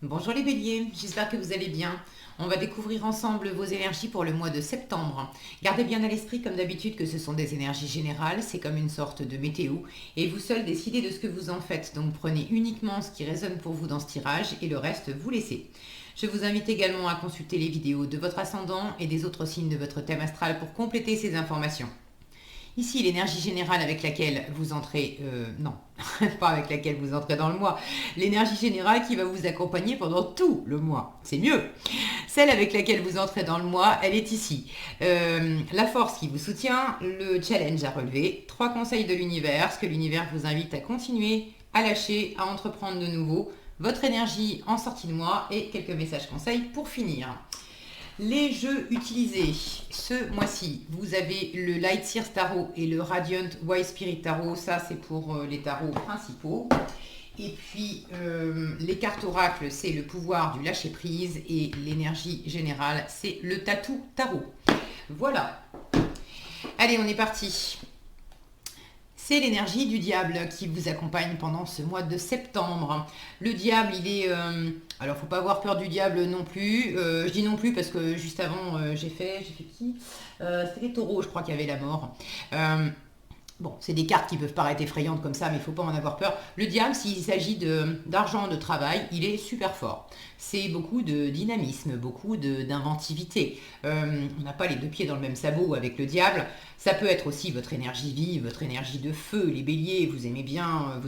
Bonjour les béliers, j'espère que vous allez bien. On va découvrir ensemble vos énergies pour le mois de septembre. Gardez bien à l'esprit comme d'habitude que ce sont des énergies générales, c'est comme une sorte de météo, et vous seuls décidez de ce que vous en faites. Donc prenez uniquement ce qui résonne pour vous dans ce tirage et le reste vous laissez. Je vous invite également à consulter les vidéos de votre ascendant et des autres signes de votre thème astral pour compléter ces informations. Ici, l'énergie générale avec laquelle vous entrez, non, pas avec laquelle vous entrez dans le mois, l'énergie générale qui va vous accompagner pendant tout le mois, c'est mieux. Celle avec laquelle vous entrez dans le mois, elle est ici. La force qui vous soutient, le challenge à relever, 3 conseils de l'univers, ce que l'univers vous invite à continuer, à lâcher, à entreprendre de nouveau, votre énergie en sortie de mois et quelques messages conseils pour finir. Les jeux utilisés ce mois-ci, vous avez le Light Sears Tarot et le Radiant Wise Spirit Tarot, ça c'est pour les tarots principaux. Et puis les cartes oracles, c'est le pouvoir du lâcher prise et l'énergie générale, c'est le Tatou Tarot. Voilà. Allez, on est parti. C'est l'énergie du diable qui vous accompagne pendant ce mois de septembre. Le diable, il est... alors, faut pas avoir peur du diable non plus. Je dis non plus parce que juste avant, j'ai fait qui C'était les taureaux, je crois qu'il y avait la mort. Bon, c'est des cartes qui peuvent paraître effrayantes comme ça, mais il ne faut pas en avoir peur. Le diable, s'il s'agit d'argent, de travail, il est super fort. C'est beaucoup de dynamisme, beaucoup d'inventivité. On n'a pas les deux pieds dans le même sabot avec le diable. Ça peut être aussi votre énergie vive, votre énergie de feu. Les béliers, vous aimez bien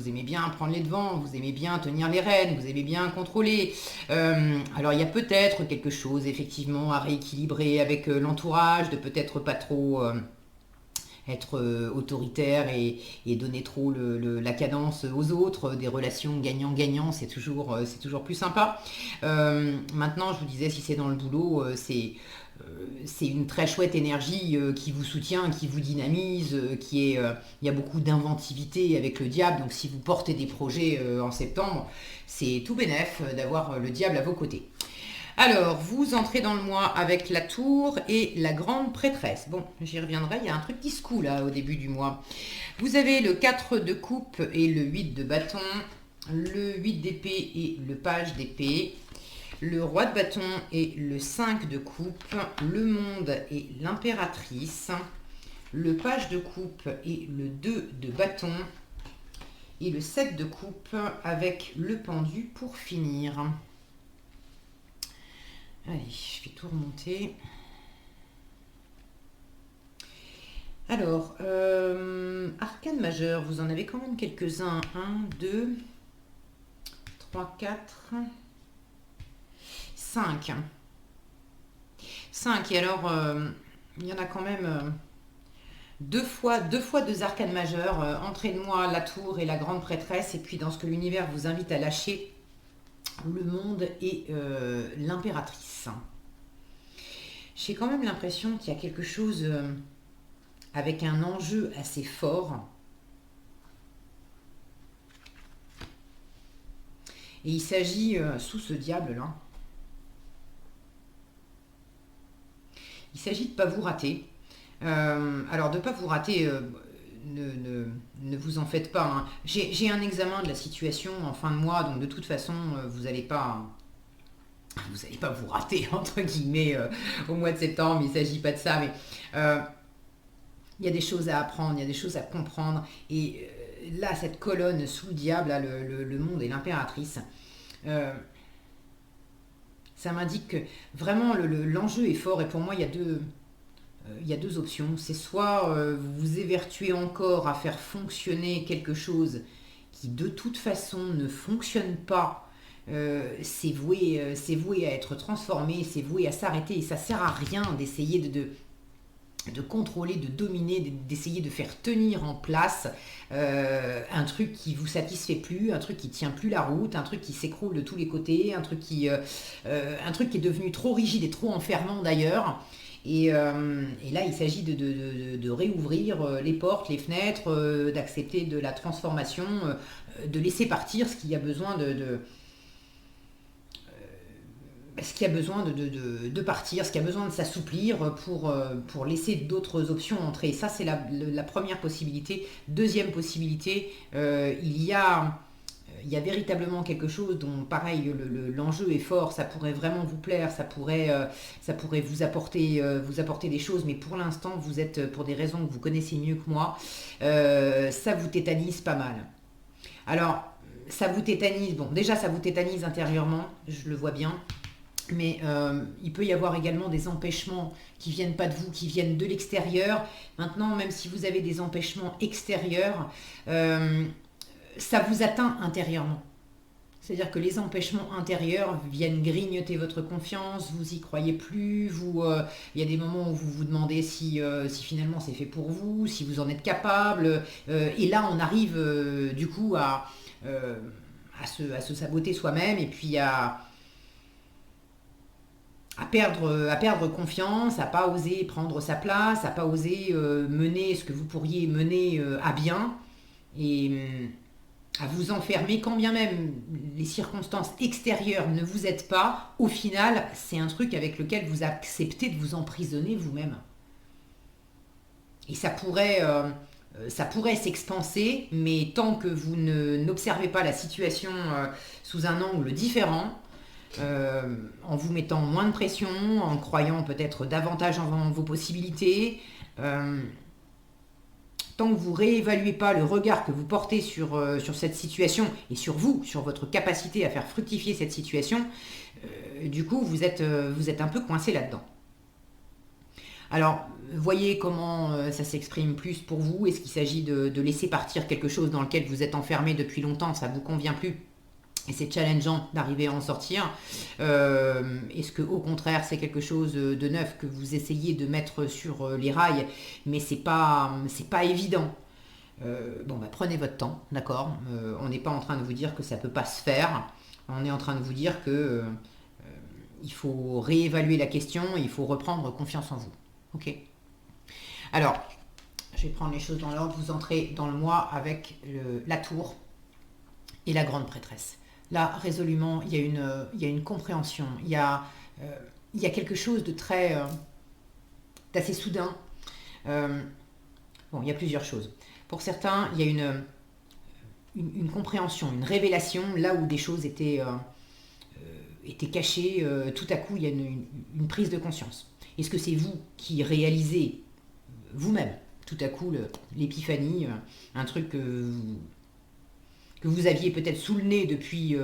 prendre les devants, vous aimez bien tenir les rênes, vous aimez bien contrôler. Alors il y a peut-être quelque chose effectivement à rééquilibrer avec l'entourage, de peut-être pas trop... être autoritaire et donner trop la cadence aux autres, des relations gagnant-gagnant, c'est toujours plus sympa. Maintenant, je vous disais, si c'est dans le boulot, c'est une très chouette énergie qui vous soutient, qui vous dynamise, il y a beaucoup d'inventivité avec le diable, donc si vous portez des projets en septembre, c'est tout bénef d'avoir le diable à vos côtés. Alors, vous entrez dans le mois avec la tour et la grande prêtresse. Bon, j'y reviendrai, il y a un truc qui secoue là au début du mois. Vous avez le 4 de coupe et le 8 de bâton, le 8 d'épée et le page d'épée, le roi de bâton et le 5 de coupe, le monde et l'impératrice, le page de coupe et le 2 de bâton, et le 7 de coupe avec le pendu pour finir. Allez, je vais tout remonter. Alors, arcane majeur, vous en avez quand même quelques-uns. 1, 2, 3, 4, 5. 5, et alors, il y en a quand même deux fois deux arcanes majeures. Entrée de moi, la tour et la grande prêtresse. Et puis dans ce que l'univers vous invite à lâcher, le monde et l'impératrice. J'ai quand même l'impression qu'il y a quelque chose avec un enjeu assez fort. Et il s'agit, sous ce diable-là, il s'agit de ne pas vous rater. Alors, de ne pas vous rater, ne vous en faites pas. Hein. J'ai un examen de la situation en fin de mois, donc de toute façon, vous n'allez pas vous rater, entre guillemets, au mois de septembre. Il ne s'agit pas de ça, mais il y a des choses à apprendre, il y a des choses à comprendre. Et là, cette colonne sous le diable, là, le monde et l'impératrice, ça m'indique que vraiment l'enjeu est fort. Et pour moi, il y a deux options. C'est soit vous vous évertuez encore à faire fonctionner quelque chose qui de toute façon ne fonctionne pas. C'est voué à être transformé, c'est voué à s'arrêter et ça sert à rien d'essayer de contrôler, de dominer, d'essayer de faire tenir en place un truc qui vous satisfait plus, un truc qui tient plus la route, un truc qui s'écroule de tous les côtés, un truc qui est devenu trop rigide et trop enfermant d'ailleurs. Et là, il s'agit de réouvrir les portes, les fenêtres, d'accepter de la transformation, de laisser partir ce qui a besoin de partir, ce qui a besoin de s'assouplir pour laisser d'autres options entrer. Ça, c'est la première possibilité. Deuxième possibilité, il y a il y a véritablement quelque chose dont, pareil, l'enjeu est fort, ça pourrait vraiment vous plaire, ça pourrait vous apporter des choses, mais pour l'instant, vous êtes, pour des raisons que vous connaissez mieux que moi, ça vous tétanise pas mal. Alors, ça vous tétanise, bon, déjà ça vous tétanise intérieurement, je le vois bien, mais il peut y avoir également des empêchements qui viennent pas de vous, qui viennent de l'extérieur. Maintenant, même si vous avez des empêchements extérieurs, ça vous atteint intérieurement. C'est-à-dire que les empêchements intérieurs viennent grignoter votre confiance, vous y croyez plus, il y a des moments où vous vous demandez si finalement c'est fait pour vous, si vous en êtes capable. Et là, on arrive du coup à se saboter soi-même et puis à perdre confiance, à pas oser prendre sa place, à pas oser mener ce que vous pourriez mener à bien. Et à vous enfermer, quand bien même les circonstances extérieures ne vous aident pas, au final, c'est un truc avec lequel vous acceptez de vous emprisonner vous-même. Et ça pourrait s'expanser, mais tant que vous n'observez pas la situation sous un angle différent, en vous mettant moins de pression, en croyant peut-être davantage en vos possibilités, tant que vous ne réévaluez pas le regard que vous portez sur cette situation et sur vous, sur votre capacité à faire fructifier cette situation, du coup, vous êtes un peu coincé là-dedans. Alors, voyez comment ça s'exprime plus pour vous. Est-ce qu'il s'agit de laisser partir quelque chose dans lequel vous êtes enfermé depuis longtemps, ça ne vous convient plus et c'est challengeant d'arriver à en sortir. Est-ce que au contraire c'est quelque chose de neuf que vous essayez de mettre sur les rails, mais c'est pas évident. Bon, bah, prenez votre temps, d'accord. On n'est pas en train de vous dire que ça peut pas se faire. On est en train de vous dire que il faut réévaluer la question, il faut reprendre confiance en vous. Ok. Alors, je vais prendre les choses dans l'ordre. Vous entrez dans le mois avec la tour et la grande prêtresse. Là, résolument, il y a une compréhension, il y a quelque chose de d'assez soudain. Bon, il y a plusieurs choses. Pour certains, il y a une compréhension, une révélation, là où des choses étaient cachées. Tout à coup, il y a une prise de conscience. Est-ce que c'est vous qui réalisez vous-même, tout à coup, l'épiphanie, un truc que vous aviez peut-être sous le nez depuis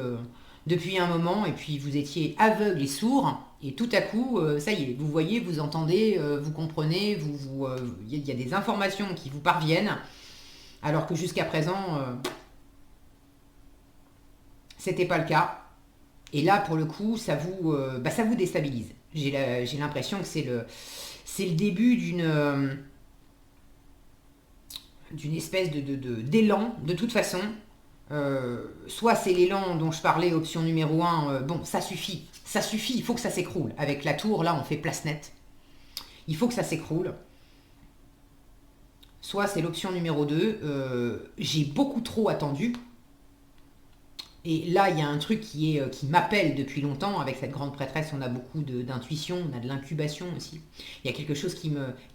un moment, et puis vous étiez aveugle et sourd, et tout à coup, ça y est, vous voyez, vous entendez, vous comprenez, il y a des informations qui vous parviennent, alors que jusqu'à présent, c'était pas le cas. Et là, pour le coup, ça vous déstabilise. J'ai l'impression que c'est le début d'une espèce d'élan, de toute façon. Soit c'est l'élan dont je parlais, option numéro 1, bon, ça suffit, il faut que ça s'écroule. Avec la tour, là, on fait place nette. Il faut que ça s'écroule. Soit c'est l'option numéro 2, j'ai beaucoup trop attendu. Et là, il y a un truc qui m'appelle depuis longtemps. Avec cette grande prêtresse, on a beaucoup d'intuition, on a de l'incubation aussi. Il y a quelque chose qui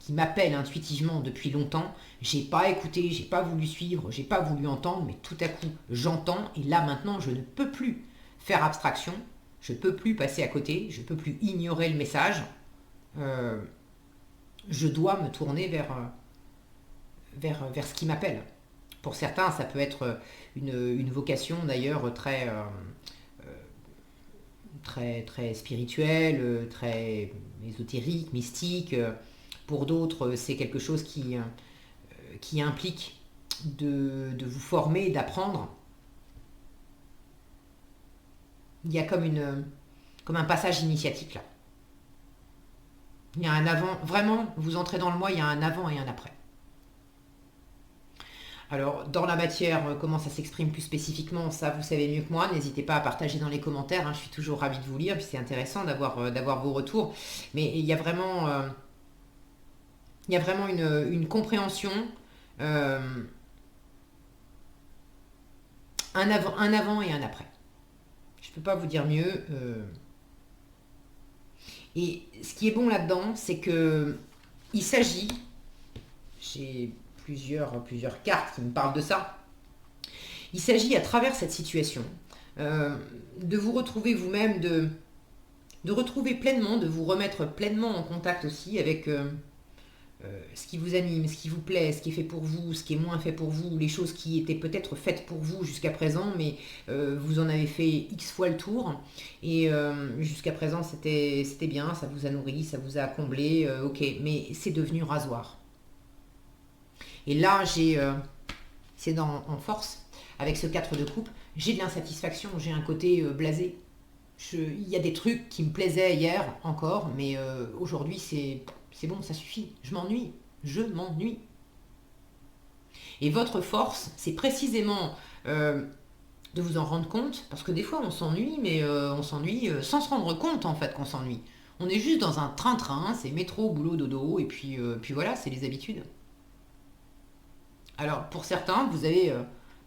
m'appelle intuitivement depuis longtemps. J'ai pas écouté, j'ai pas voulu suivre, j'ai pas voulu entendre, mais tout à coup, j'entends. Et là, maintenant, je ne peux plus faire abstraction. Je peux plus passer à côté. Je peux plus ignorer le message. Je dois me tourner vers ce qui m'appelle. Pour certains, ça peut être une vocation d'ailleurs très spirituelle, très ésotérique, mystique. Pour d'autres, c'est quelque chose qui implique de vous former, d'apprendre. Il y a comme un passage initiatique là. Il y a un avant, vraiment, vous entrez dans le mois, il y a un avant et un après. Alors, dans la matière, comment ça s'exprime plus spécifiquement, ça vous savez mieux que moi. N'hésitez pas à partager dans les commentaires, hein, je suis toujours ravie de vous lire, puis c'est intéressant d'avoir vos retours. Mais il y a vraiment une compréhension, un avant et un après. Je ne peux pas vous dire mieux. Et ce qui est bon là-dedans, c'est que il s'agit, j'ai plusieurs cartes qui me parlent de ça. Il s'agit à travers cette situation de vous retrouver vous-même, de retrouver pleinement, de vous remettre pleinement en contact aussi avec ce qui vous anime, ce qui vous plaît, ce qui est fait pour vous, ce qui est moins fait pour vous, les choses qui étaient peut-être faites pour vous jusqu'à présent, mais vous en avez fait X fois le tour, et jusqu'à présent c'était bien, ça vous a nourri, ça vous a comblé, ok, mais c'est devenu rasoir. Et là, c'est en force, avec ce 4 de coupe, j'ai de l'insatisfaction, j'ai un côté blasé. Il y a des trucs qui me plaisaient hier encore, mais aujourd'hui c'est bon, ça suffit. Je m'ennuie. Je m'ennuie. Et votre force, c'est précisément de vous en rendre compte, parce que des fois on s'ennuie, mais on s'ennuie sans se rendre compte en fait qu'on s'ennuie. On est juste dans un train-train, c'est métro, boulot, dodo, et puis voilà, c'est les habitudes. Alors pour certains, vous avez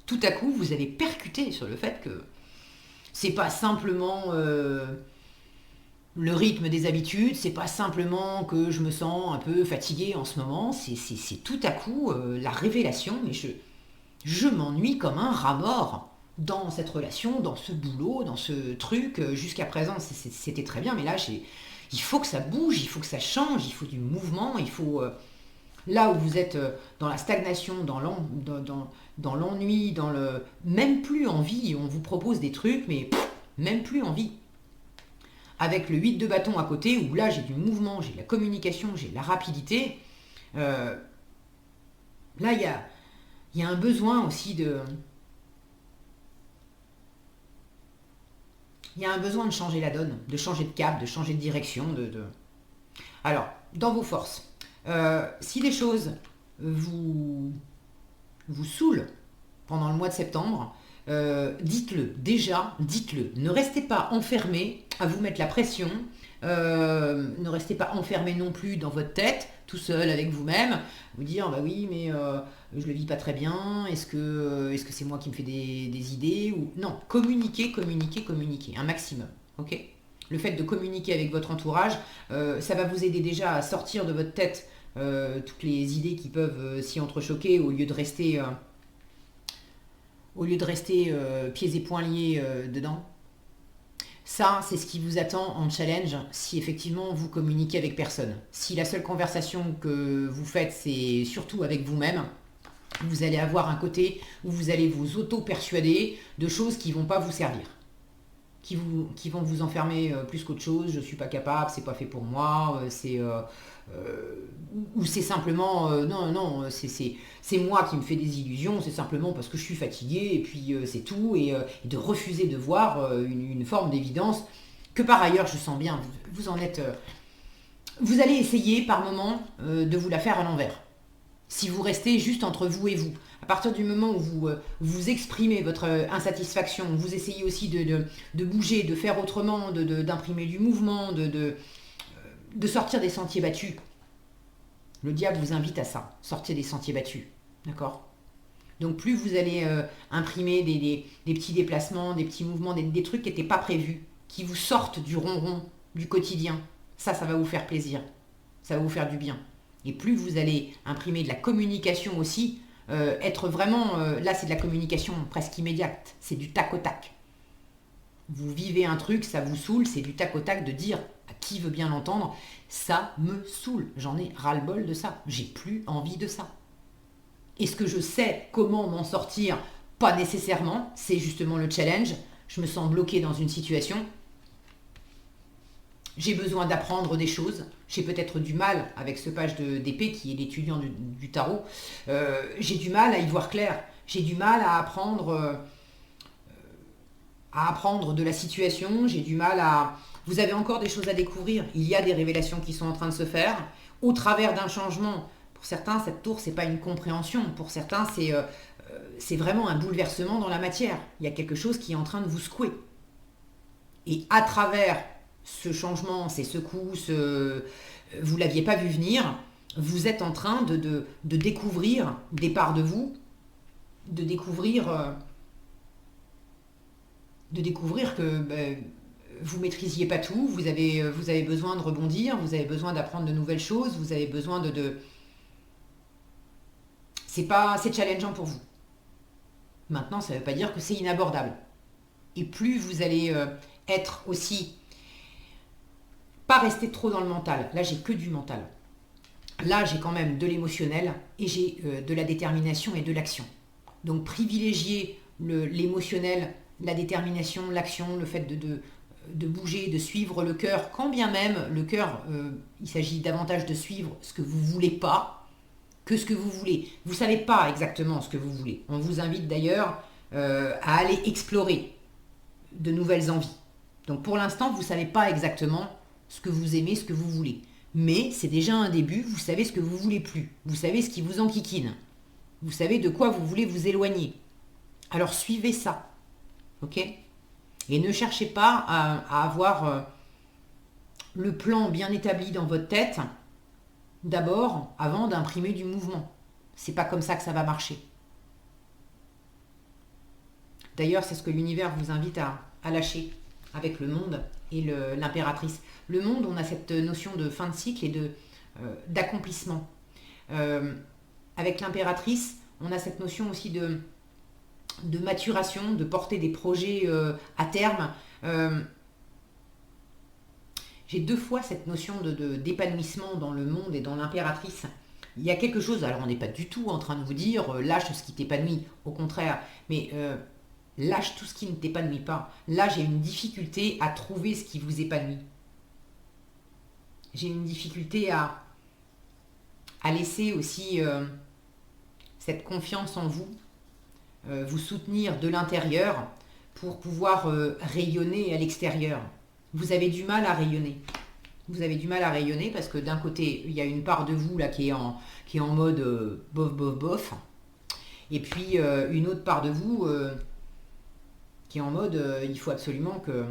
tout à coup, vous avez percuté sur le fait que c'est pas simplement le rythme des habitudes, c'est pas simplement que je me sens un peu fatiguée en ce moment, c'est tout à coup la révélation, mais je m'ennuie comme un rat mort dans cette relation, dans ce boulot, dans ce truc. Jusqu'à présent, c'était très bien, mais là, il faut que ça bouge, il faut que ça change, il faut du mouvement, il faut... là où vous êtes dans la stagnation, dans l'ennui, dans le... Même plus envie, on vous propose des trucs, mais même plus envie. Avec le 8 de bâton à côté, où là j'ai du mouvement, j'ai de la communication, j'ai de la rapidité, là il y a un besoin aussi de... Il y a un besoin de changer la donne, de changer de cap, de changer de direction. Alors, dans vos forces, si les choses vous saoulent pendant le mois de septembre, dites-le, déjà, dites-le. Ne restez pas enfermé à vous mettre la pression, ne restez pas enfermé non plus dans votre tête, tout seul avec vous-même, vous dire, bah oui, mais je le vis pas très bien, est-ce que c'est moi qui me fais des idées ou... Non, communiquez, communiquez, communiquez, un maximum, ok? Le fait de communiquer avec votre entourage, ça va vous aider déjà à sortir de votre tête toutes les idées qui peuvent s'y entrechoquer au lieu de rester pieds et poings liés dedans. Ça, c'est ce qui vous attend en challenge si effectivement vous communiquez avec personne. Si la seule conversation que vous faites, c'est surtout avec vous-même, vous allez avoir un côté où vous allez vous auto-persuader de choses qui ne vont pas vous servir. Qui vont vous enfermer plus qu'autre chose, je ne suis pas capable, c'est pas fait pour moi, ou c'est simplement, non, c'est moi qui me fais des illusions, c'est simplement parce que je suis fatigué, et puis c'est tout, et de refuser de voir une forme d'évidence que par ailleurs je sens bien, vous en êtes... vous allez essayer par moment de vous la faire à l'envers. Si vous restez juste entre vous et vous, à partir du moment où vous exprimez votre insatisfaction, vous essayez aussi de bouger, de faire autrement, d'imprimer du mouvement, de sortir des sentiers battus. Le diable vous invite à ça, sortir des sentiers battus, d'accord? Donc plus vous allez imprimer des petits déplacements, des petits mouvements, des trucs qui n'étaient pas prévus, qui vous sortent du ronron, du quotidien, ça va vous faire plaisir, ça va vous faire du bien. Et plus vous allez imprimer de la communication aussi, être vraiment... là, c'est de la communication presque immédiate. C'est du tac au tac. Vous vivez un truc, ça vous saoule, c'est du tac au tac de dire à qui veut bien l'entendre, ça me saoule. J'en ai ras-le-bol de ça. J'ai plus envie de ça. Est-ce que je sais comment m'en sortir? Pas nécessairement. C'est justement le challenge. Je me sens bloqué dans une situation. J'ai besoin d'apprendre des choses. J'ai peut-être du mal avec ce page d'épée qui est l'étudiant du tarot. J'ai du mal à y voir clair. J'ai du mal à apprendre de la situation. J'ai du mal à... Vous avez encore des choses à découvrir. Il y a des révélations qui sont en train de se faire au travers d'un changement. Pour certains, cette tour, c'est pas une compréhension. Pour certains, c'est vraiment un bouleversement dans la matière. Il y a quelque chose qui est en train de vous secouer. Et à travers ce changement, ces secousses, vous ne l'aviez pas vu venir, vous êtes en train de découvrir des parts de vous, de découvrir que vous ne maîtrisiez pas tout, vous avez besoin de rebondir, vous avez besoin d'apprendre de nouvelles choses, vous avez besoin c'est challengeant pour vous. Maintenant, ça ne veut pas dire que c'est inabordable. Et plus vous allez être aussi, pas rester trop dans le mental. Là, j'ai que du mental. Là, j'ai quand même de l'émotionnel et j'ai de la détermination et de l'action. Donc, privilégier l'émotionnel, la détermination, l'action, le fait de bouger, de suivre le cœur, quand bien même le cœur, il s'agit davantage de suivre ce que vous ne voulez pas que ce que vous voulez. Vous ne savez pas exactement ce que vous voulez. On vous invite d'ailleurs à aller explorer de nouvelles envies. Donc pour l'instant, vous ne savez pas exactement ce que vous aimez, ce que vous voulez. Mais c'est déjà un début, vous savez ce que vous voulez plus. Vous savez ce qui vous enquiquine. Vous savez de quoi vous voulez vous éloigner. Alors suivez ça. Ok ? Et ne cherchez pas à avoir le plan bien établi dans votre tête, d'abord, avant d'imprimer du mouvement. C'est pas comme ça que ça va marcher. D'ailleurs, c'est ce que l'univers vous invite à lâcher avec le monde et l'impératrice. Le monde, on a cette notion de fin de cycle et d'accomplissement. Avec l'impératrice, on a cette notion aussi de maturation, de porter des projets à terme. J'ai 2 fois cette notion d'épanouissement dans le monde et dans l'impératrice. Il y a quelque chose, alors on n'est pas du tout en train de vous dire lâche ce qui t'épanouit, au contraire, mais lâche tout ce qui ne t'épanouit pas. Là, j'ai une difficulté à trouver ce qui vous épanouit. J'ai une difficulté à laisser aussi cette confiance en vous, vous soutenir de l'intérieur pour pouvoir rayonner à l'extérieur. Vous avez du mal à rayonner. Vous avez du mal à rayonner parce que d'un côté, il y a une part de vous là qui est en mode bof, bof, bof. Et puis une autre part de vous qui est en mode il faut absolument que...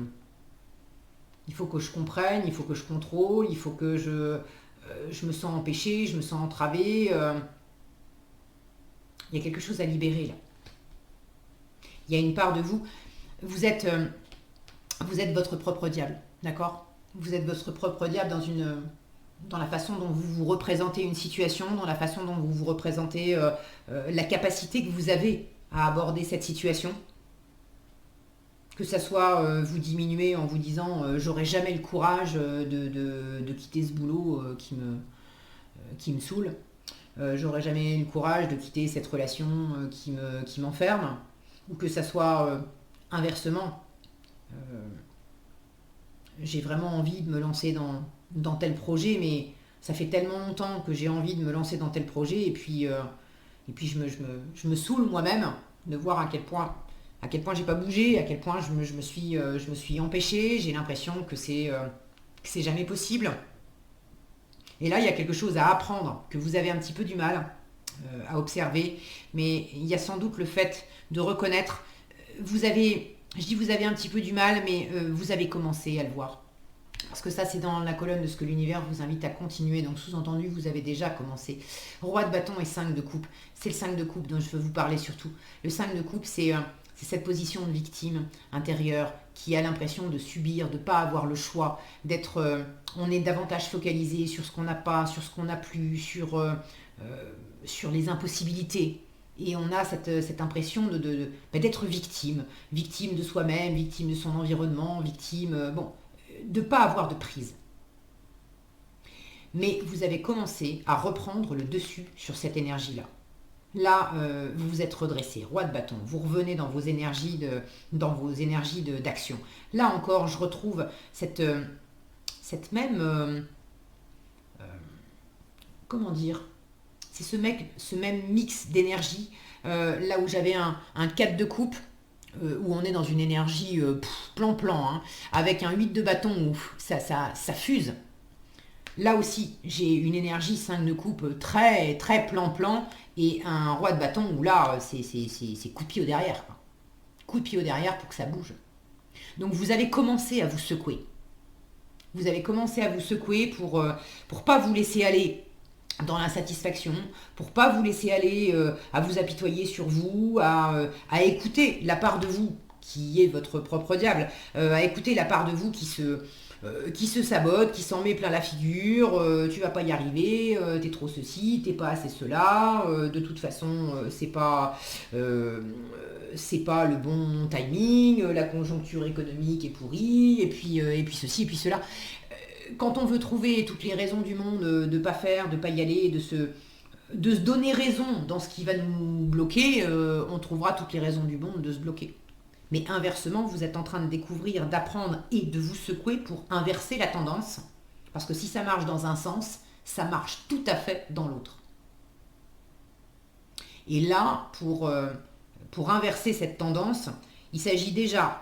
Il faut que je comprenne, il faut que je contrôle, il faut que je me sens empêché, je me sens entravé. Il y a quelque chose à libérer là. Il y a une part de vous, vous êtes votre propre diable, d'accord ? Vous êtes votre propre diable dans la façon dont vous vous représentez une situation, dans la façon dont vous vous représentez la capacité que vous avez à aborder cette situation. Que ça soit vous diminuer en vous disant j'aurai jamais le courage de quitter ce boulot qui me saoule. J'aurai jamais le courage de quitter cette relation qui m'enferme. Ou que ça soit inversement. J'ai vraiment envie de me lancer dans tel projet, mais ça fait tellement longtemps que j'ai envie de me lancer dans tel projet, et puis je me saoule moi-même de voir à quel point j'ai pas bougé, à quel point je me suis empêché. J'ai l'impression que c'est jamais possible. Et là, il y a quelque chose à apprendre, que vous avez un petit peu du mal à observer, mais il y a sans doute le fait de reconnaître, vous avez un petit peu du mal, mais vous avez commencé à le voir. Parce que ça, c'est dans la colonne de ce que l'univers vous invite à continuer. Donc, sous-entendu, vous avez déjà commencé. Roi de bâton et 5 de coupe. C'est le 5 de coupe dont je veux vous parler surtout. Le 5 de coupe, c'est cette position de victime intérieure qui a l'impression de subir, de ne pas avoir le choix, d'être... on est davantage focalisé sur ce qu'on n'a pas, sur ce qu'on n'a plus, sur les impossibilités. Et on a cette impression d'être victime de soi-même, victime de son environnement, victime de ne pas avoir de prise. Mais vous avez commencé à reprendre le dessus sur cette énergie-là. Là, vous vous êtes redressé, roi de bâton, vous revenez dans vos énergies d'action. Là encore, je retrouve cette même... comment dire ? C'est ce même mix d'énergie, là où j'avais un 4 de coupe, où on est dans une énergie plan-plan, hein, avec un 8 de bâton où ça fuse. Là aussi, j'ai une énergie 5 de coupe très, très plan-plan, et un roi de bâton où là, c'est coup de pied au derrière, quoi. Coup de pied au derrière pour que ça bouge. Donc vous avez commencé à vous secouer. Vous avez commencé à vous secouer pour pas vous laisser aller dans l'insatisfaction, pour pas vous laisser aller à vous apitoyer sur vous, à écouter la part de vous qui est votre propre diable, à écouter la part de vous qui se qui se sabote, qui s'en met plein la figure, tu vas pas y arriver, t'es trop ceci, t'es pas assez cela, de toute façon c'est pas le bon timing, la conjoncture économique est pourrie, et puis ceci, et puis cela. Quand on veut trouver toutes les raisons du monde de pas faire, de pas y aller, de se donner raison dans ce qui va nous bloquer, on trouvera toutes les raisons du monde de se bloquer. Mais inversement, vous êtes en train de découvrir, d'apprendre et de vous secouer pour inverser la tendance. Parce que si ça marche dans un sens, ça marche tout à fait dans l'autre. Et là, pour inverser cette tendance, il s'agit déjà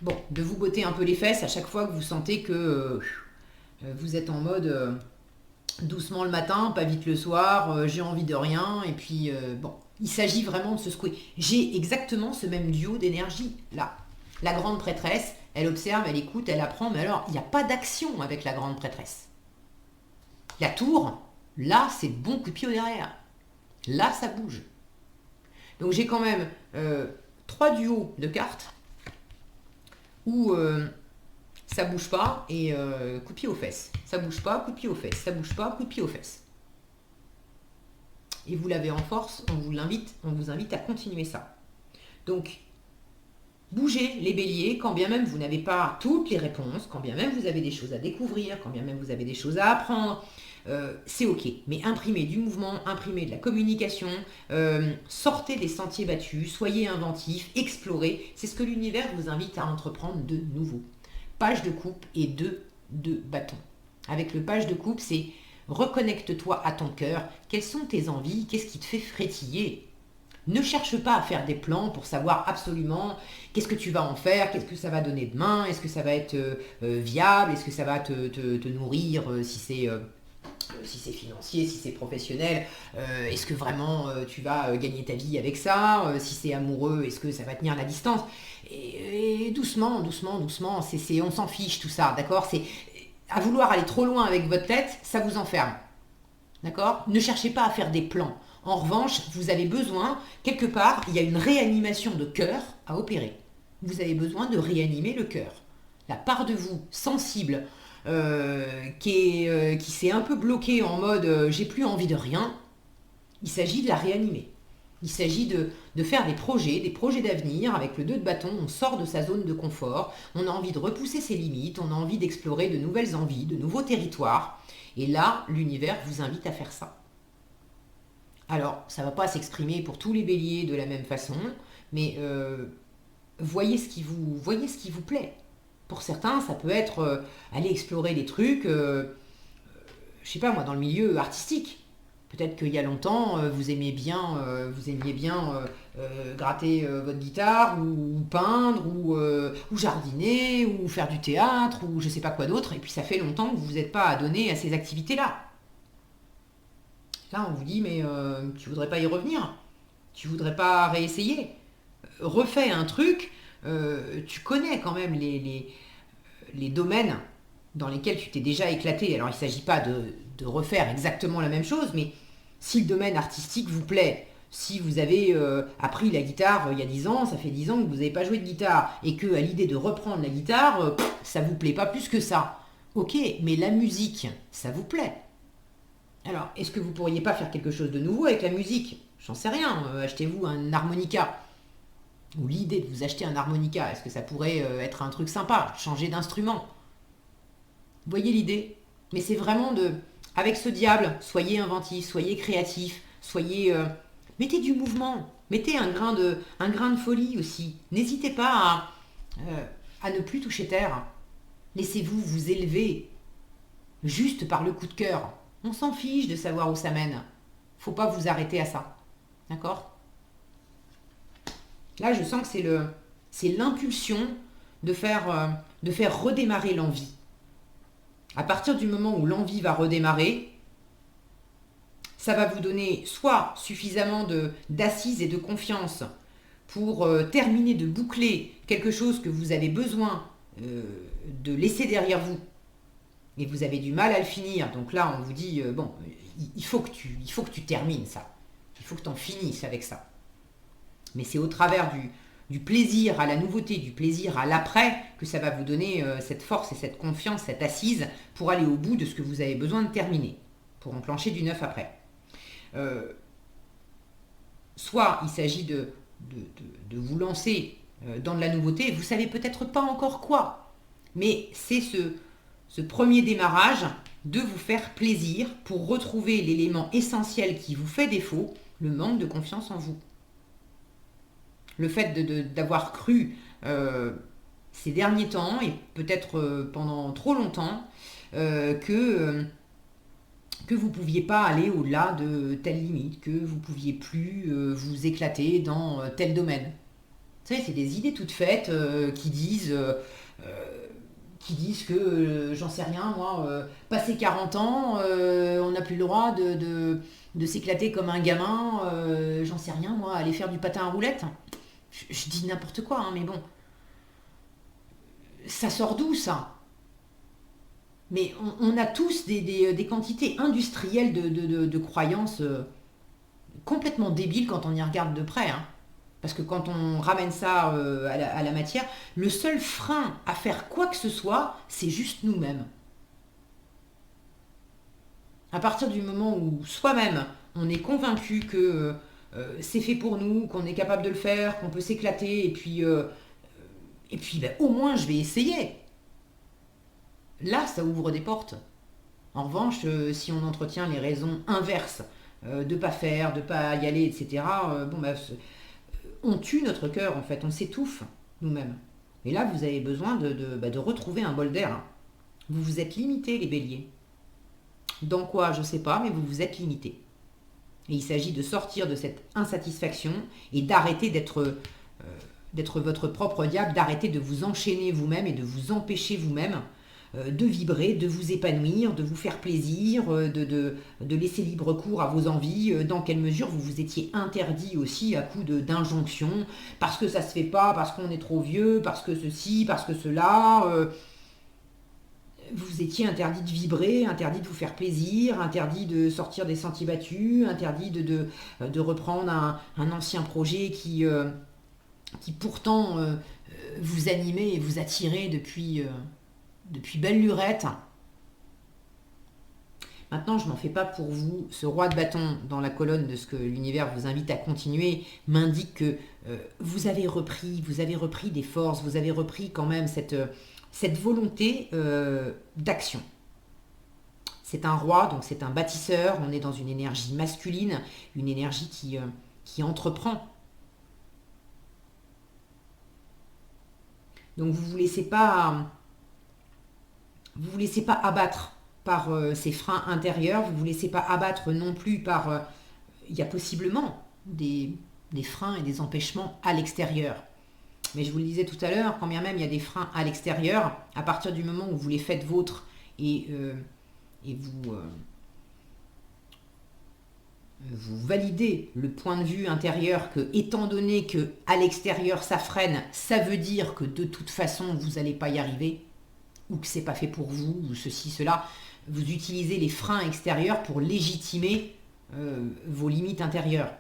de vous botter un peu les fesses à chaque fois que vous sentez que vous êtes en mode doucement le matin, pas vite le soir, j'ai envie de rien, et puis il s'agit vraiment de se secouer. J'ai exactement ce même duo d'énergie là. La grande prêtresse, elle observe, elle écoute, elle apprend, mais alors il n'y a pas d'action avec la grande prêtresse. La tour, là c'est bon coup de pied au derrière. Là ça bouge. Donc j'ai quand même 3 duos de cartes où ça bouge pas et coup de pied aux fesses. Ça bouge pas, coup de pied aux fesses. Ça bouge pas, coup de pied aux fesses. Et vous l'avez en force, on vous invite à continuer ça. Donc, bougez les béliers, quand bien même vous n'avez pas toutes les réponses, quand bien même vous avez des choses à découvrir, quand bien même vous avez des choses à apprendre, c'est ok. Mais imprimez du mouvement, imprimez de la communication, sortez des sentiers battus, soyez inventifs, explorez. C'est ce que l'univers vous invite à entreprendre de nouveau. Page de coupe et 2 de bâton. Avec le page de coupe, c'est reconnecte-toi à ton cœur. Quelles sont tes envies? Qu'est-ce qui te fait frétiller? Ne cherche pas à faire des plans pour savoir absolument qu'est-ce que tu vas en faire, qu'est-ce que ça va donner demain, est-ce que ça va être viable, est-ce que ça va te nourrir si c'est financier, si c'est professionnel, est-ce que vraiment tu vas gagner ta vie avec ça, si c'est amoureux, est-ce que ça va tenir la distance, et doucement, on s'en fiche tout ça, d'accord? C'est à vouloir aller trop loin avec votre tête, ça vous enferme, d'accord? Ne cherchez pas à faire des plans. En revanche, vous avez besoin, quelque part, il y a une réanimation de cœur à opérer. Vous avez besoin de réanimer le cœur. La part de vous sensible, qui s'est un peu bloquée en mode j'ai plus envie de rien, il s'agit de la réanimer. Il s'agit de faire des projets d'avenir. Avec le 2 de bâton, on sort de sa zone de confort, on a envie de repousser ses limites, on a envie d'explorer de nouvelles envies, de nouveaux territoires. Et là, l'univers vous invite à faire ça. Alors, ça ne va pas s'exprimer pour tous les béliers de la même façon, mais voyez ce qui vous plaît. Pour certains, ça peut être aller explorer des trucs, je sais pas moi, dans le milieu artistique. Peut-être qu'il y a longtemps, vous aimiez bien gratter votre guitare, ou peindre, ou jardiner, ou faire du théâtre, ou je sais pas quoi d'autre, et puis ça fait longtemps que vous n'êtes pas adonné à ces activités-là. Là, on vous dit, mais tu voudrais pas y revenir? Tu voudrais pas réessayer? Refais un truc, tu connais quand même les domaines dans lesquels tu t'es déjà éclaté. Alors, il ne s'agit pas de refaire exactement la même chose, mais si le domaine artistique vous plaît, si vous avez appris la guitare il y a 10 ans, ça fait 10 ans que vous n'avez pas joué de guitare, et que à l'idée de reprendre la guitare, ça vous plaît pas plus que ça. Ok, mais la musique, ça vous plaît. Alors, est-ce que vous pourriez pas faire quelque chose de nouveau avec la musique? J'en sais rien, achetez-vous un harmonica. Ou l'idée de vous acheter un harmonica, est-ce que ça pourrait être un truc sympa? Changer d'instrument. Vous voyez l'idée? Mais c'est vraiment avec ce diable, soyez inventif, soyez créatif, mettez du mouvement, mettez un grain de folie aussi. N'hésitez pas à ne plus toucher terre. Laissez-vous vous élever, juste par le coup de cœur. On s'en fiche de savoir où ça mène. Faut pas vous arrêter à ça. D'accord? Là, je sens que c'est l'impulsion de faire redémarrer l'envie. À partir du moment où l'envie va redémarrer, ça va vous donner soit suffisamment d'assises et de confiance pour terminer de boucler quelque chose que vous avez besoin de laisser derrière vous, et vous avez du mal à le finir. Donc là, on vous dit, il faut que tu termines ça. Il faut que tu en finisses avec ça. Mais c'est au travers du plaisir à la nouveauté, du plaisir à l'après, que ça va vous donner cette force et cette confiance, cette assise pour aller au bout de ce que vous avez besoin de terminer, pour enclencher du neuf après. Soit il s'agit de vous lancer dans de la nouveauté, vous savez peut-être pas encore quoi, mais c'est ce premier démarrage de vous faire plaisir pour retrouver l'élément essentiel qui vous fait défaut, le manque de confiance en vous. Le fait d'avoir cru ces derniers temps, et peut-être pendant trop longtemps, que vous ne pouviez pas aller au-delà de telle limite, que vous ne pouviez plus vous éclater dans tel domaine. Vous savez, c'est des idées toutes faites qui disent que, j'en sais rien, moi, passé 40 ans, on n'a plus le droit de s'éclater comme un gamin, j'en sais rien, moi, aller faire du patin à roulettes. Je dis n'importe quoi, hein, mais bon. Ça sort d'où, ça? Mais on a tous des quantités industrielles de croyances complètement débiles quand on y regarde de près, hein. Parce que quand on ramène ça à la matière, le seul frein à faire quoi que ce soit, c'est juste nous-mêmes. À partir du moment où soi-même, on est convaincu que c'est fait pour nous, qu'on est capable de le faire, qu'on peut s'éclater, et puis ben, au moins je vais essayer. Là, ça ouvre des portes. En revanche, si on entretient les raisons inverses, de pas faire, de pas y aller, etc., bon, ben, on tue notre cœur, en fait, on s'étouffe nous-mêmes. Et là, vous avez besoin de retrouver un bol d'air, hein. Vous vous êtes limités, les béliers. Dans quoi, je ne sais pas, mais vous vous êtes limités. Et il s'agit de sortir de cette insatisfaction et d'arrêter d'être votre propre diable, d'arrêter de vous enchaîner vous-même et de vous empêcher vous-même de vibrer, de vous épanouir, de vous faire plaisir, de laisser libre cours à vos envies, dans quelle mesure vous vous étiez interdit aussi à coup d'injonctions, parce que ça se fait pas, parce qu'on est trop vieux, parce que ceci, parce que cela, vous étiez interdit de vibrer, interdit de vous faire plaisir, interdit de sortir des sentiers battus, interdit de reprendre un ancien projet qui pourtant vous animait et vous attirait depuis belle lurette. Maintenant, je m'en fais pas pour vous. Ce roi de bâton dans la colonne de ce que l'univers vous invite à continuer m'indique que vous avez repris des forces, vous avez repris quand même cette volonté d'action. C'est un roi, donc c'est un bâtisseur, on est dans une énergie masculine, une énergie qui entreprend. Donc vous ne vous laissez pas abattre par ces freins intérieurs, vous ne vous laissez pas abattre non plus par... il y a possiblement des freins et des empêchements à l'extérieur. Mais je vous le disais tout à l'heure, quand bien même il y a des freins à l'extérieur, à partir du moment où vous les faites vôtres et vous validez le point de vue intérieur que, étant donné que à l'extérieur ça freine, ça veut dire que de toute façon vous n'allez pas y arriver, ou que c'est pas fait pour vous, ou ceci, cela, vous utilisez les freins extérieurs pour légitimer vos limites intérieures.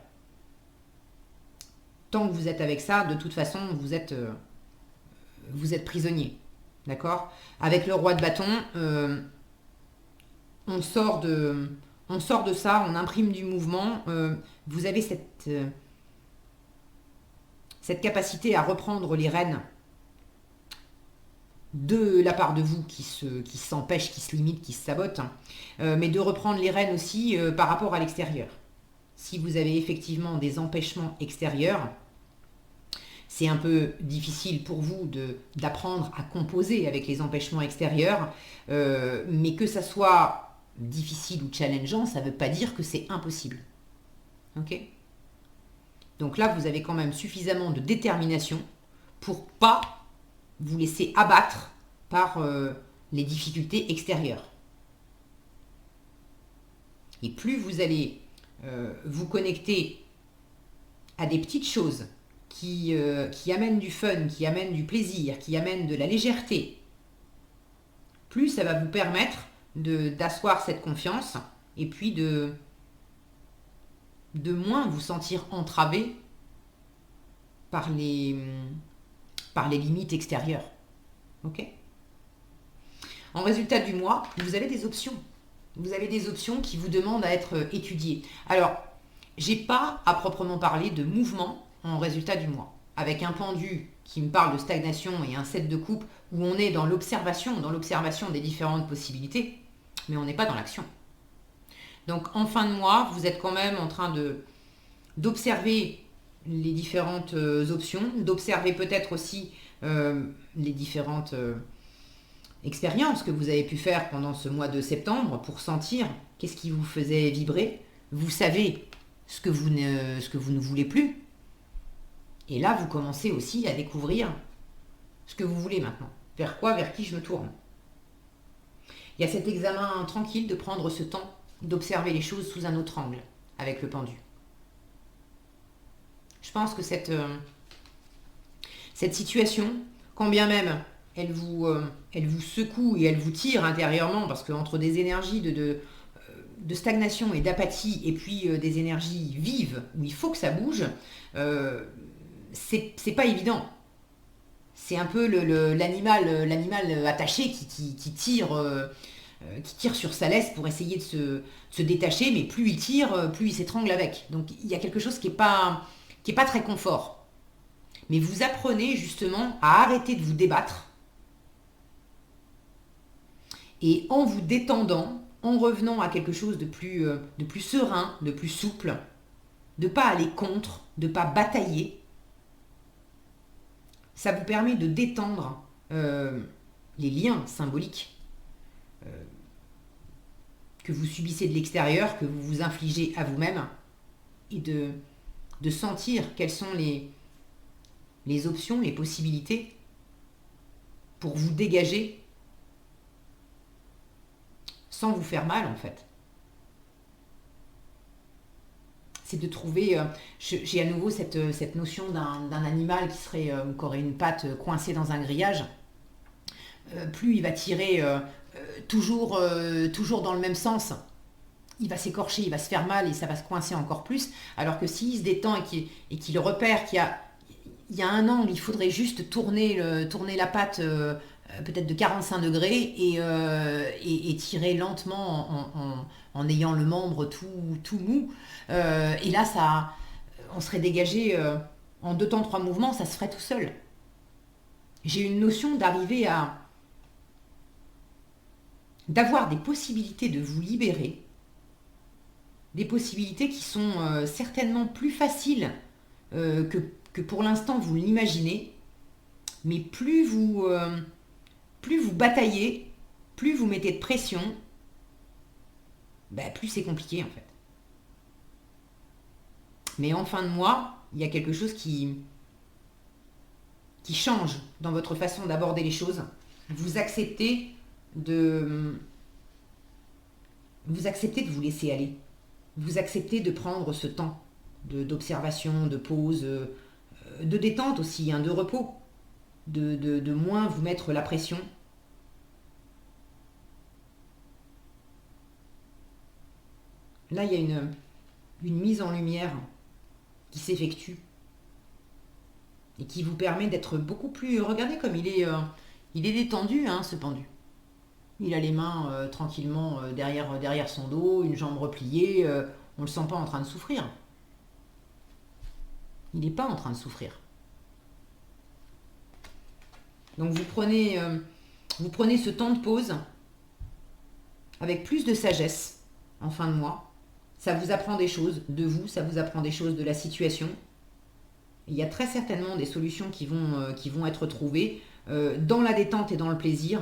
Tant que vous êtes avec ça, de toute façon, vous êtes prisonnier. D'accord? Avec le roi de bâton, on sort de ça, on imprime du mouvement. Vous avez cette capacité à reprendre les rênes de la part de vous qui s'empêche, qui se limite, qui se sabote, mais de reprendre les rênes aussi par rapport à l'extérieur. Si vous avez effectivement des empêchements extérieurs, c'est un peu difficile pour vous d'apprendre à composer avec les empêchements extérieurs, mais que ça soit difficile ou challengeant, ça ne veut pas dire que c'est impossible. Ok ? Donc là, vous avez quand même suffisamment de détermination pour pas vous laisser abattre par les difficultés extérieures. Et plus vous allez vous connecter à des petites choses qui amènent du fun, qui amènent du plaisir, qui amènent de la légèreté, plus ça va vous permettre d'asseoir cette confiance et puis de moins vous sentir entravé par les, par les limites extérieures. Ok? En résultat du mois, vous avez des options. Vous avez des options qui vous demandent à être étudiées. Alors, j'ai pas à proprement parler de mouvement en résultat du mois. Avec un pendu qui me parle de stagnation et un 7 de coupe où on est dans l'observation des différentes possibilités, mais on n'est pas dans l'action. Donc en fin de mois, vous êtes quand même en train d'observer les différentes options, d'observer peut-être aussi les différentes expériences que vous avez pu faire pendant ce mois de septembre pour sentir qu'est-ce qui vous faisait vibrer. Vous savez ce que vous ne voulez plus. Et là, vous commencez aussi à découvrir ce que vous voulez maintenant. Vers quoi, vers qui je me tourne. Il y a cet examen tranquille de prendre ce temps, d'observer les choses sous un autre angle, avec le pendu. Je pense que cette situation, quand bien même elle vous secoue et elle vous tire intérieurement, parce qu'entre des énergies de stagnation et d'apathie, et puis des énergies vives, où il faut que ça bouge, c'est pas évident. C'est un peu l'animal attaché qui tire sur sa laisse pour essayer de se détacher, mais plus il tire, plus il s'étrangle avec. Donc il y a quelque chose qui est pas très confort. Mais vous apprenez justement à arrêter de vous débattre et en vous détendant, en revenant à quelque chose de plus serein, de plus souple, de ne pas aller contre, de ne pas batailler, ça vous permet de détendre les liens symboliques que vous subissez de l'extérieur, que vous vous infligez à vous-même, et de sentir quelles sont les options, les possibilités pour vous dégager sans vous faire mal en fait. C'est de trouver, j'ai à nouveau cette notion d'un animal qui aurait une patte coincée dans un grillage. Plus il va tirer toujours dans le même sens, il va s'écorcher, il va se faire mal et ça va se coincer encore plus. Alors que s'il se détend et qu'il repère qu'il y a un angle, il faudrait juste tourner la patte peut-être de 45 degrés et tirer lentement en ayant le membre tout mou. Et là, on serait dégagé en 2 temps, 3 mouvements, ça se ferait tout seul. J'ai une notion d'avoir des possibilités de vous libérer, des possibilités qui sont certainement plus faciles que pour l'instant vous l'imaginez, mais plus vous bataillez, plus vous mettez de pression, plus c'est compliqué en fait. Mais en fin de mois, il y a quelque chose qui change dans votre façon d'aborder les choses. Vous acceptez de vous laisser aller. Vous acceptez de prendre ce temps d'observation, de pause, de détente aussi, de repos, de moins vous mettre la pression. Là, il y a une mise en lumière qui s'effectue et qui vous permet d'être beaucoup plus... Regardez comme il est détendu, ce pendu. Il a les mains tranquillement derrière son dos, une jambe repliée. On ne le sent pas en train de souffrir. Il n'est pas en train de souffrir. Donc vous prenez ce temps de pause avec plus de sagesse en fin de mois. Ça vous apprend des choses de vous, ça vous apprend des choses de la situation. Il y a très certainement des solutions qui vont être trouvées dans la détente et dans le plaisir.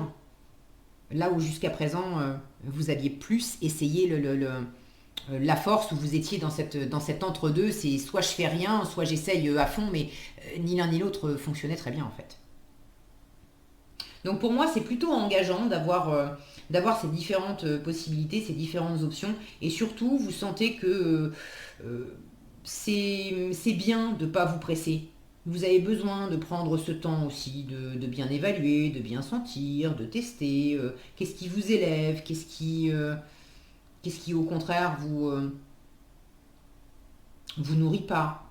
Là où jusqu'à présent, vous aviez plus essayé la force, où vous étiez dans cet entre-deux, c'est soit je fais rien, soit j'essaye à fond, mais ni l'un ni l'autre fonctionnait très bien en fait. Donc pour moi, c'est plutôt engageant d'avoir ces différentes possibilités, ces différentes options, et surtout, vous sentez que c'est bien de ne pas vous presser. Vous avez besoin de prendre ce temps aussi, de bien évaluer, de bien sentir, de tester, qu'est-ce qui vous élève, qu'est-ce qui au contraire vous nourrit pas.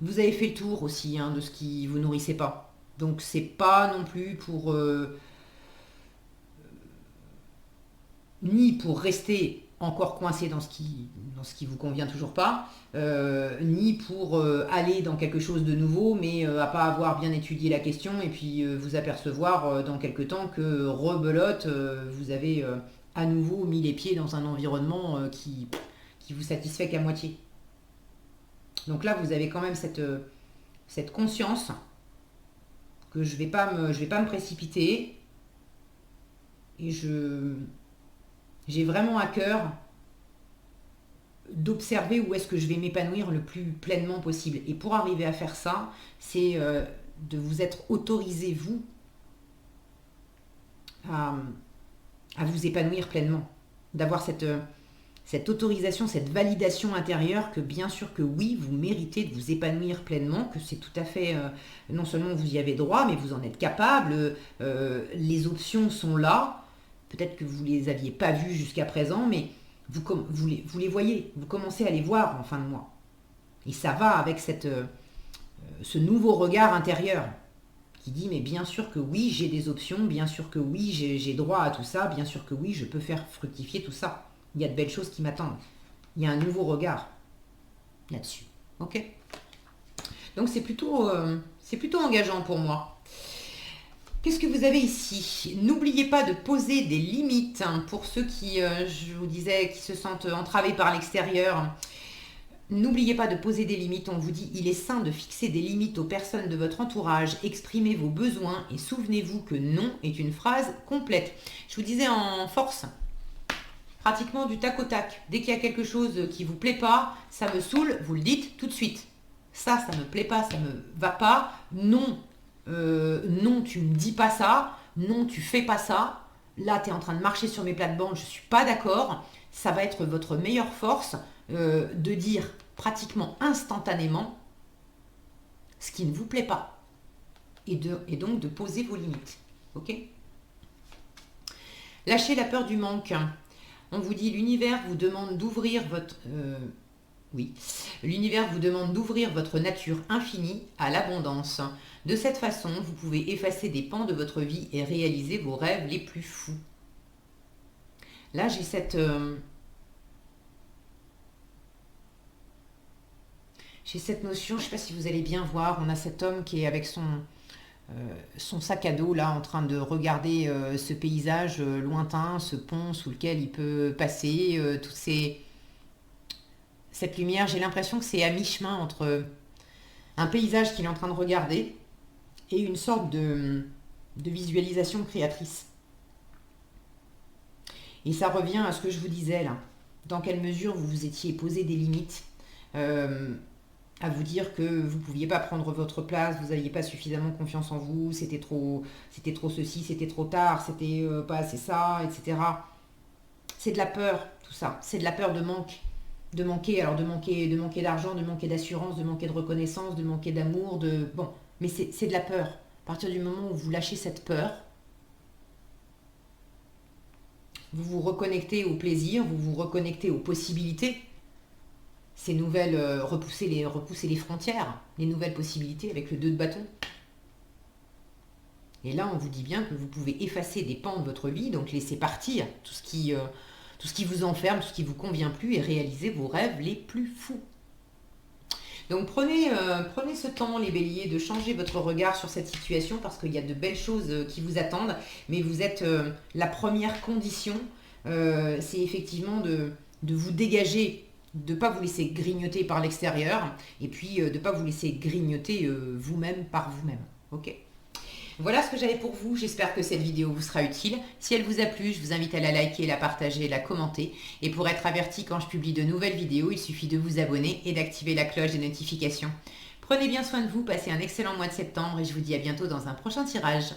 Vous avez fait le tour aussi de ce qui vous nourrissait pas. Donc c'est pas non plus pour ni pour rester encore coincé dans ce qui vous convient toujours pas, ni pour aller dans quelque chose de nouveau, mais à pas avoir bien étudié la question et puis vous apercevoir dans quelque temps que rebelote, vous avez à nouveau mis les pieds dans un environnement qui vous satisfait qu'à moitié. Donc là, vous avez quand même cette conscience que je vais pas me précipiter et j'ai vraiment à cœur d'observer où est-ce que je vais m'épanouir le plus pleinement possible. Et pour arriver à faire ça, c'est de vous être autorisé, vous, à vous épanouir pleinement. D'avoir cette autorisation, cette validation intérieure que bien sûr que oui, vous méritez de vous épanouir pleinement, que c'est tout à fait, non seulement vous y avez droit, mais vous en êtes capable, les options sont là. Peut-être que vous ne les aviez pas vues jusqu'à présent, mais vous les voyez, vous commencez à les voir en fin de mois. Et ça va avec ce nouveau regard intérieur qui dit, mais bien sûr que oui, j'ai des options, bien sûr que oui, j'ai droit à tout ça, bien sûr que oui, je peux faire fructifier tout ça. Il y a de belles choses qui m'attendent. Il y a un nouveau regard là-dessus. Ok ? Donc c'est plutôt engageant pour moi. Qu'est-ce que vous avez ici? N'oubliez pas de poser des limites pour ceux qui, je vous disais, qui se sentent entravés par l'extérieur. N'oubliez pas de poser des limites. On vous dit, il est sain de fixer des limites aux personnes de votre entourage. Exprimez vos besoins et souvenez-vous que non est une phrase complète. Je vous disais en force, pratiquement du tac au tac. Dès qu'il y a quelque chose qui ne vous plaît pas, ça me saoule, vous le dites tout de suite. Ça me plaît pas, ça me va pas. Non. Non, tu me dis pas ça, non, tu fais pas ça, là, tu es en train de marcher sur mes plates-bandes, je suis pas d'accord. Ça va être votre meilleure force de dire pratiquement instantanément ce qui ne vous plaît pas et donc de poser vos limites. Ok ? Lâchez la peur du manque. On vous dit, l'univers vous demande d'ouvrir votre... l'univers vous demande d'ouvrir votre nature infinie à l'abondance. De cette façon, vous pouvez effacer des pans de votre vie et réaliser vos rêves les plus fous. Là, j'ai cette notion, je ne sais pas si vous allez bien voir, on a cet homme qui est avec son sac à dos, là, en train de regarder ce paysage lointain, ce pont sous lequel il peut passer, cette lumière. J'ai l'impression que c'est à mi-chemin entre un paysage qu'il est en train de regarder et une sorte de visualisation créatrice. Et ça revient à ce que je vous disais là. Dans quelle mesure vous vous étiez posé des limites, à vous dire que vous ne pouviez pas prendre votre place, vous n'aviez pas suffisamment confiance en vous, c'était trop ceci, c'était trop tard, c'était pas assez ça, etc. C'est de la peur, tout ça. C'est de la peur de manque. De manquer d'argent, de manquer d'assurance, de manquer de reconnaissance, de manquer d'amour, mais c'est de la peur. À partir du moment où vous lâchez cette peur, vous vous reconnectez au plaisir, vous vous reconnectez aux possibilités, ces nouvelles, repousser les frontières, les nouvelles possibilités avec le 2 de bâton. Et là, on vous dit bien que vous pouvez effacer des pans de votre vie, donc laisser partir tout ce qui vous enferme, tout ce qui ne vous convient plus et réaliser vos rêves les plus fous. Donc prenez ce temps, les béliers, de changer votre regard sur cette situation parce qu'il y a de belles choses qui vous attendent, mais vous êtes la première condition, c'est effectivement de vous dégager, de ne pas vous laisser grignoter par l'extérieur et puis de ne pas vous laisser grignoter vous-même par vous-même. Ok ? Voilà ce que j'avais pour vous, j'espère que cette vidéo vous sera utile. Si elle vous a plu, je vous invite à la liker, la partager, la commenter. Et pour être averti quand je publie de nouvelles vidéos, il suffit de vous abonner et d'activer la cloche des notifications. Prenez bien soin de vous, passez un excellent mois de septembre et je vous dis à bientôt dans un prochain tirage.